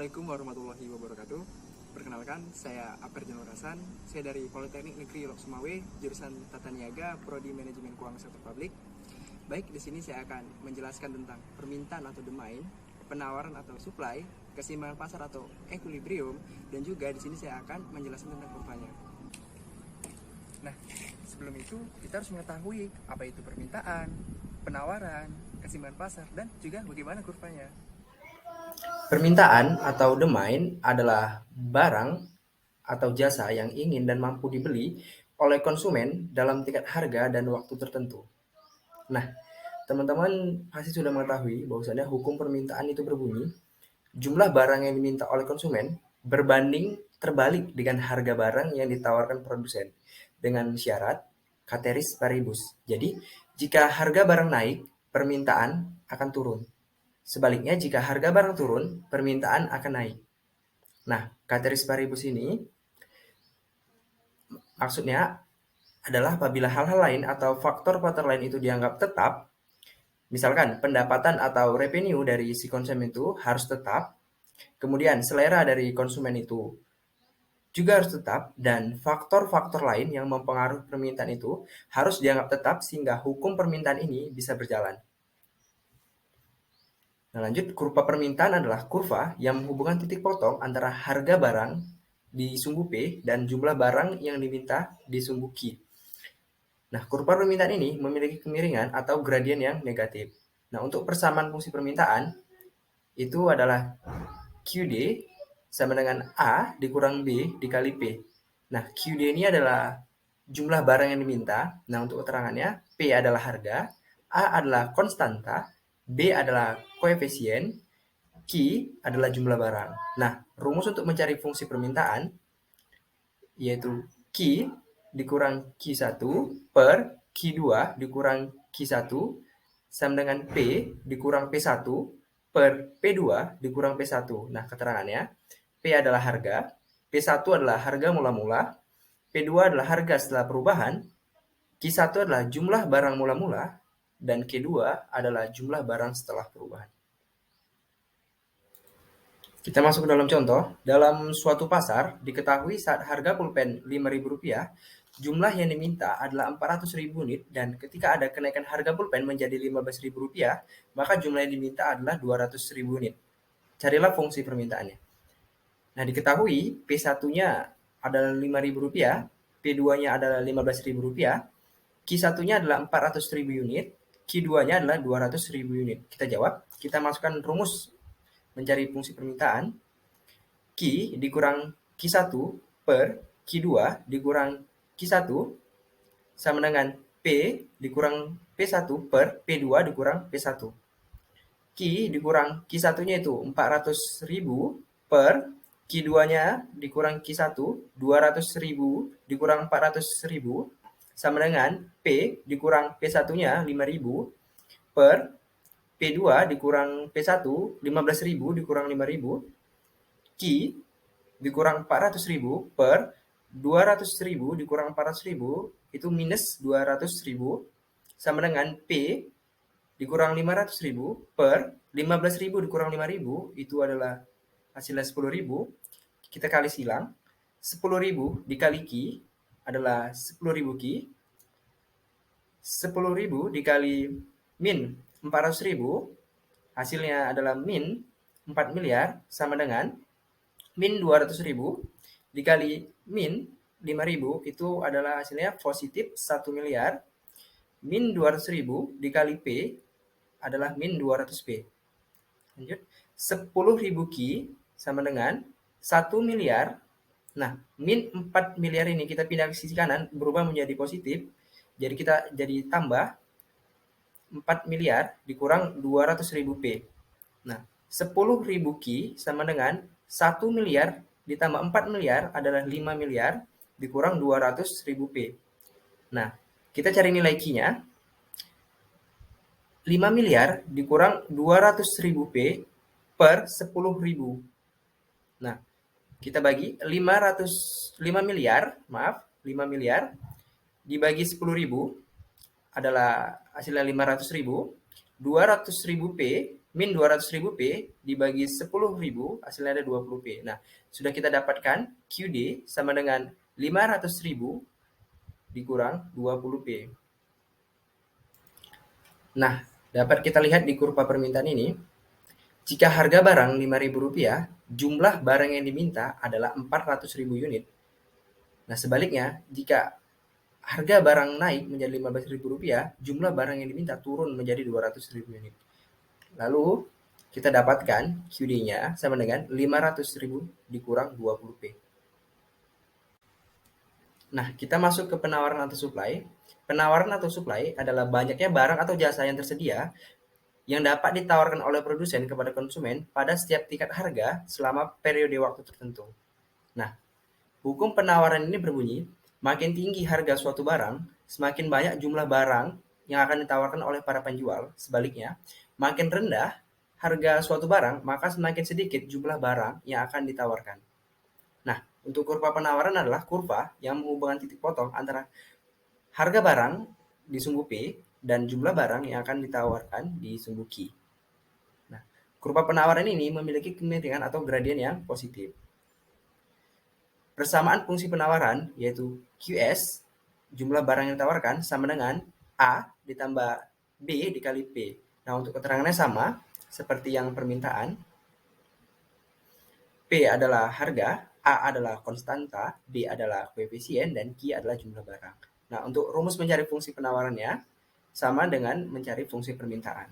Assalamualaikum warahmatullahi wabarakatuh. Perkenalkan, saya Aperjan Rasan. Saya dari Politeknik Negeri Lok Sumawe, jurusan Tata Niaga, Prodi Manajemen Keuangan Sektor Publik. Baik, di sini saya akan menjelaskan tentang permintaan atau demand, penawaran atau supply, keseimbangan pasar atau equilibrium, dan juga di sini saya akan menjelaskan tentang kurvanya. Nah, sebelum itu kita harus mengetahui apa itu permintaan, penawaran, keseimbangan pasar, dan juga bagaimana kurvanya. Permintaan atau demand adalah barang atau jasa yang ingin dan mampu dibeli oleh konsumen dalam tingkat harga dan waktu tertentu. Nah, teman-teman pasti sudah mengetahui bahwasanya hukum permintaan itu berbunyi, jumlah barang yang diminta oleh konsumen berbanding terbalik dengan harga barang yang ditawarkan produsen dengan syarat ceteris paribus. Jadi, jika harga barang naik, permintaan akan turun. Sebaliknya, jika harga barang turun, permintaan akan naik. Nah, ceteris paribus ini maksudnya adalah apabila hal-hal lain atau faktor-faktor lain itu dianggap tetap, misalkan pendapatan atau revenue dari si konsumen itu harus tetap, kemudian selera dari konsumen itu juga harus tetap, dan faktor-faktor lain yang mempengaruhi permintaan itu harus dianggap tetap sehingga hukum permintaan ini bisa berjalan. Nah, lanjut, kurva permintaan adalah kurva yang menghubungkan titik potong antara harga barang di sumbu P dan jumlah barang yang diminta di sumbu Q. Nah, kurva permintaan ini memiliki kemiringan atau gradien yang negatif. Nah, untuk persamaan fungsi permintaan, itu adalah QD sama dengan A dikurang B dikali P. Nah, QD ini adalah jumlah barang yang diminta. Nah, untuk keterangannya, P adalah harga, A adalah konstanta, B adalah koefisien, Q adalah jumlah barang. Nah, rumus untuk mencari fungsi permintaan yaitu Q dikurang Q1 per Q2 dikurang Q1 sama dengan P dikurang P1 per P2 dikurang P1. Nah, keterangannya, P adalah harga, P1 adalah harga mula-mula, P2 adalah harga setelah perubahan, Q1 adalah jumlah barang mula-mula, dan Q2 adalah jumlah barang setelah perubahan. Kita masuk ke dalam contoh. Dalam suatu pasar, diketahui saat harga pulpen Rp5.000, jumlah yang diminta adalah 400.000 unit, dan ketika ada kenaikan harga pulpen menjadi Rp15.000, maka jumlah yang diminta adalah 200.000 unit. Carilah fungsi permintaannya. Nah, diketahui P1-nya adalah Rp5.000, P2-nya adalah Rp15.000, Q1-nya adalah 400.000 unit, Q2-nya adalah 200.000 unit. Kita jawab, kita masukkan rumus mencari fungsi permintaan, Q dikurang Q1 per Q2 dikurang Q1 sama dengan P dikurang P1 per P2 dikurang P1. Q dikurang Q1-nya itu 400.000 per Q2-nya dikurang Q1, 200.000 dikurang 400.000 sama dengan P dikurang P1-nya 5.000 per P2 dikurang P1, 15.000 dikurang 5.000, Q dikurang 400.000 per 200.000 dikurang 400.000 itu minus 200.000 sama dengan P dikurang 500.000 per 15.000 dikurang 5.000 itu adalah hasilnya 10.000. Kita kali silang, 10.000 dikali Q adalah 10.000 Q, 10.000 dikali min 400.000 hasilnya adalah min 4 miliar sama dengan min 200.000 dikali min 5.000 itu adalah hasilnya positif 1 miliar, min 200.000 dikali P adalah min 200P. Lanjut, 10.000 Q sama dengan 1 miliar. Nah, min 4 miliar ini kita pindah ke sisi kanan berubah menjadi positif. Jadi kita jadi tambah 4 miliar dikurang 200.000 P. Nah, 10.000 Q sama dengan 1 miliar ditambah 4 miliar adalah 5 miliar dikurang 200.000 P. Nah, kita cari nilai Q-nya. 5 miliar dikurang 200.000 P per 10.000. Nah, kita bagi 5 miliar, 5 miliar dibagi 10.000 adalah hasilnya 500.000, 200.000 P min 200.000 P dibagi 10.000 hasilnya ada 20 P. Nah, sudah kita dapatkan QD sama dengan 500.000 dikurang 20 P. Nah, dapat kita lihat di kurva permintaan ini, jika harga barang Rp5.000, jumlah barang yang diminta adalah 400.000 unit. Nah, sebaliknya, jika harga barang naik menjadi Rp15.000, jumlah barang yang diminta turun menjadi 200.000 unit. Lalu, kita dapatkan QD-nya sama dengan 500.000 dikurang 20 P. Nah, kita masuk ke penawaran atau supply. Penawaran atau supply adalah banyaknya barang atau jasa yang tersedia yang dapat ditawarkan oleh produsen kepada konsumen pada setiap tingkat harga selama periode waktu tertentu. Nah, hukum penawaran ini berbunyi, makin tinggi harga suatu barang, semakin banyak jumlah barang yang akan ditawarkan oleh para penjual. Sebaliknya, makin rendah harga suatu barang, maka semakin sedikit jumlah barang yang akan ditawarkan. Nah, untuk kurva penawaran adalah kurva yang menghubungkan titik potong antara harga barang di sumbu P dan jumlah barang yang akan ditawarkan di sumbu Q. Nah, kurva penawaran ini memiliki kemiringan atau gradien yang positif. Persamaan fungsi penawaran yaitu QS, jumlah barang yang ditawarkan, sama dengan A ditambah B dikali P. Nah, untuk keterangannya sama seperti yang permintaan. P adalah harga, A adalah konstanta, B adalah koefisien, dan Q adalah jumlah barang. Nah, untuk rumus mencari fungsi penawarannya sama dengan mencari fungsi permintaan.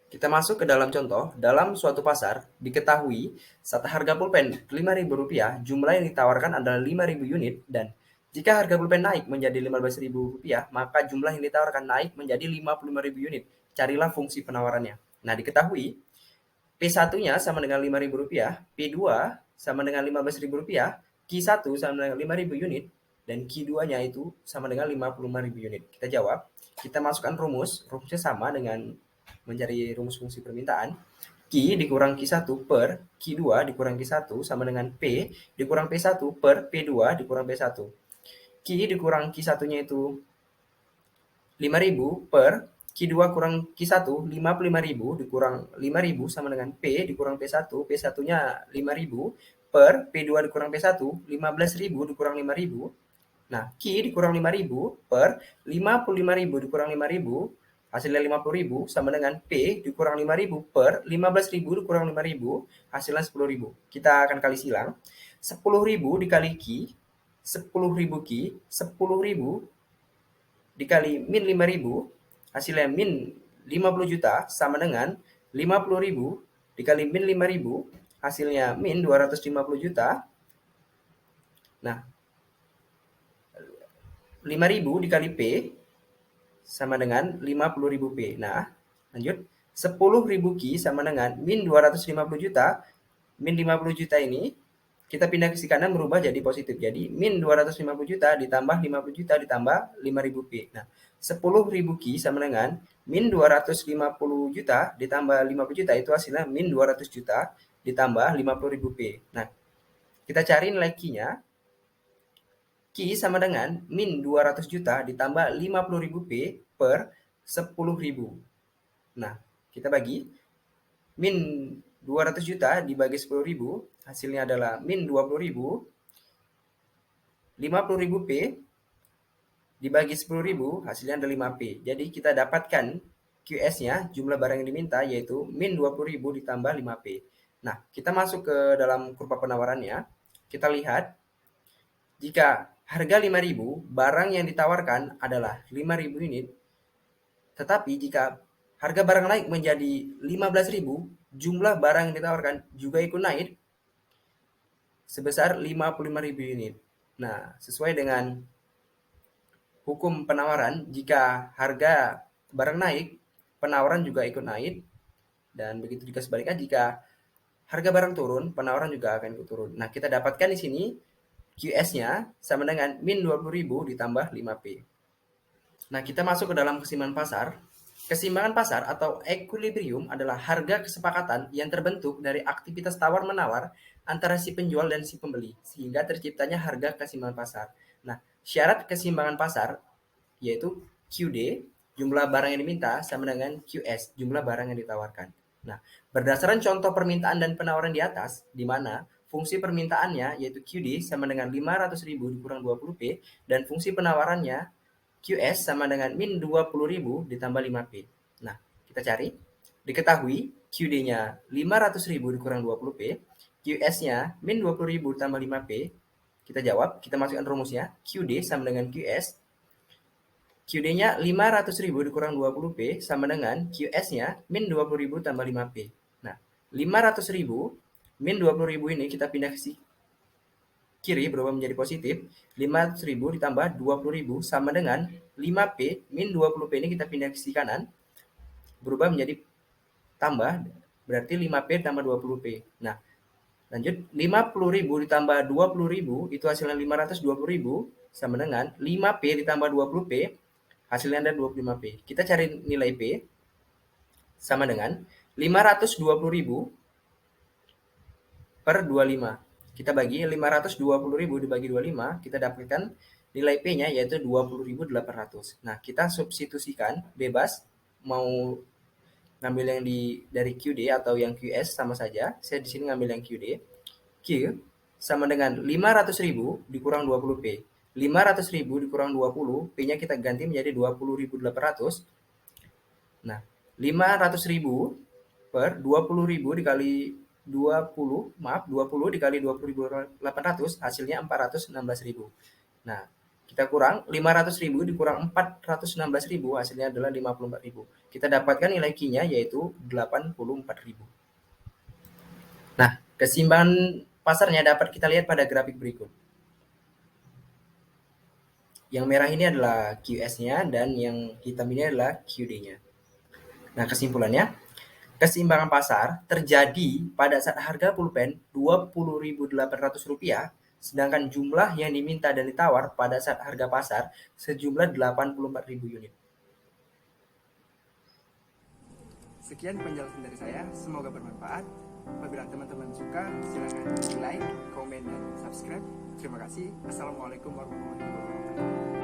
Kita masuk ke dalam contoh. Dalam suatu pasar, diketahui saat harga pulpen Rp5.000, jumlah yang ditawarkan adalah 5.000 unit, dan jika harga pulpen naik menjadi Rp15.000, maka jumlah yang ditawarkan naik menjadi 55.000 unit. Carilah fungsi penawarannya. Nah, diketahui P1-nya sama dengan Rp5.000, P2 sama dengan Rp15.000, Q1 sama dengan 5.000 unit, dan Q2-nya itu sama dengan 55.000 unit. Kita jawab, kita masukkan rumusnya sama dengan mencari rumus fungsi permintaan. Q dikurang Q1 per Q2 dikurang Q1 sama dengan P dikurang P1 per P2 dikurang P1. Q dikurang Q1-nya itu 5.000 per Q2 kurang Q1 55.000 dikurang 5.000 sama dengan P dikurang P1. P1-nya 5.000 per P2 dikurang P1 15.000 dikurang 5.000. Nah, Q dikurang 5.000 per 55.000 dikurang 5.000 hasilnya 50.000 sama dengan P dikurang 5.000 per 15.000 dikurang 5.000 hasilnya 10.000. Kita akan kali silang. 10.000 dikali Q, 10.000 Q, 10.000 dikali min 5.000, hasilnya min 50 juta sama dengan 50.000 dikali min 5.000, hasilnya min 250 juta. Nah, 5.000 dikali P sama dengan 50.000 P. Nah, lanjut. 10.000 Q sama dengan min 250 juta. Min 50 juta ini kita pindah ke sisi kanan berubah jadi positif. Jadi min 250 juta ditambah 50 juta ditambah 5.000 P. Nah, 10.000 Q sama dengan min 250 juta ditambah 50 juta itu hasilnya min 200 juta ditambah 50.000 P. Nah, kita cari nilai Q-nya. Q sama dengan min 200 juta ditambah 50.000 P per 10.000. Nah, kita bagi min 200 juta dibagi 10.000, hasilnya adalah min 20.000, 50.000 P dibagi 10.000, hasilnya ada 5P. Jadi kita dapatkan QS-nya, jumlah barang yang diminta, yaitu min 20.000 ditambah 5P. Nah, kita masuk ke dalam kurva penawarannya. Kita lihat, jika harga 5.000, barang yang ditawarkan adalah 5.000 unit, tetapi jika harga barang naik menjadi 15.000, jumlah barang yang ditawarkan juga ikut naik sebesar 55.000 unit. Nah, sesuai dengan hukum penawaran, jika harga barang naik, penawaran juga ikut naik, dan begitu juga sebaliknya, jika harga barang turun, penawaran juga akan ikut turun. Nah, kita dapatkan di sini QS-nya sama dengan min 20.000 ditambah 5P. Nah, kita masuk ke dalam keseimbangan pasar. Keseimbangan pasar atau equilibrium adalah harga kesepakatan yang terbentuk dari aktivitas tawar-menawar antara si penjual dan si pembeli, sehingga terciptanya harga keseimbangan pasar. Nah, syarat keseimbangan pasar yaitu QD jumlah barang yang diminta sama dengan QS, jumlah barang yang ditawarkan. Nah, berdasarkan contoh permintaan dan penawaran di atas, di mana fungsi permintaannya yaitu QD sama dengan 500.000 dikurang 20P, dan fungsi penawarannya QS sama dengan min 20.000 ditambah 5P. Nah, kita cari. Diketahui QD-nya 500.000 dikurang 20P, QS-nya min 20.000 ditambah 5P. Kita jawab, kita masukkan rumusnya. QD sama dengan QS. QD-nya 500.000 dikurang 20P sama dengan QS-nya min 20.000 tambah 5P. Nah, 500.000 min 20.000 ini kita pindah ke kiri berubah menjadi positif. 500.000 ditambah 20.000 sama dengan 5P min 20P ini kita pindah ke sisi kanan berubah menjadi tambah, berarti 5P tambah 20P. Nah, lanjut, 50.000 ditambah 20.000 itu hasilnya 520.000 sama dengan 5P ditambah 20P, hasilnya ada 25P. Kita cari nilai P sama dengan 520.000 per 25. Kita bagi 520.000 dibagi 25, kita dapatkan nilai P-nya yaitu 20.800. Nah, kita substitusikan bebas mau ngambil yang dari QD atau yang QS sama saja. Saya di sini ngambil yang QD. Q sama dengan 500.000 dikurang 20P. 500.000 dikurang 20, P-nya kita ganti menjadi 20.800. Nah, 500.000 per 20.000 dikali 20 dikali 20.800 hasilnya 416.000. Nah, kita kurang 500.000 dikurang 416.000 hasilnya adalah 54.000. Kita dapatkan nilai Q-nya yaitu 84.000. Nah, keseimbangan pasarnya dapat kita lihat pada grafik berikut. Yang merah ini adalah QS-nya dan yang hitam ini adalah QD-nya. Nah, kesimpulannya, keseimbangan pasar terjadi pada saat harga pulpen Rp20.800, sedangkan jumlah yang diminta dan ditawar pada saat harga pasar sejumlah 84.000 unit. Sekian penjelasan dari saya, semoga bermanfaat. Apabila teman-teman suka, silakan like, komen, dan subscribe. Terima kasih. Assalamualaikum warahmatullahi wabarakatuh.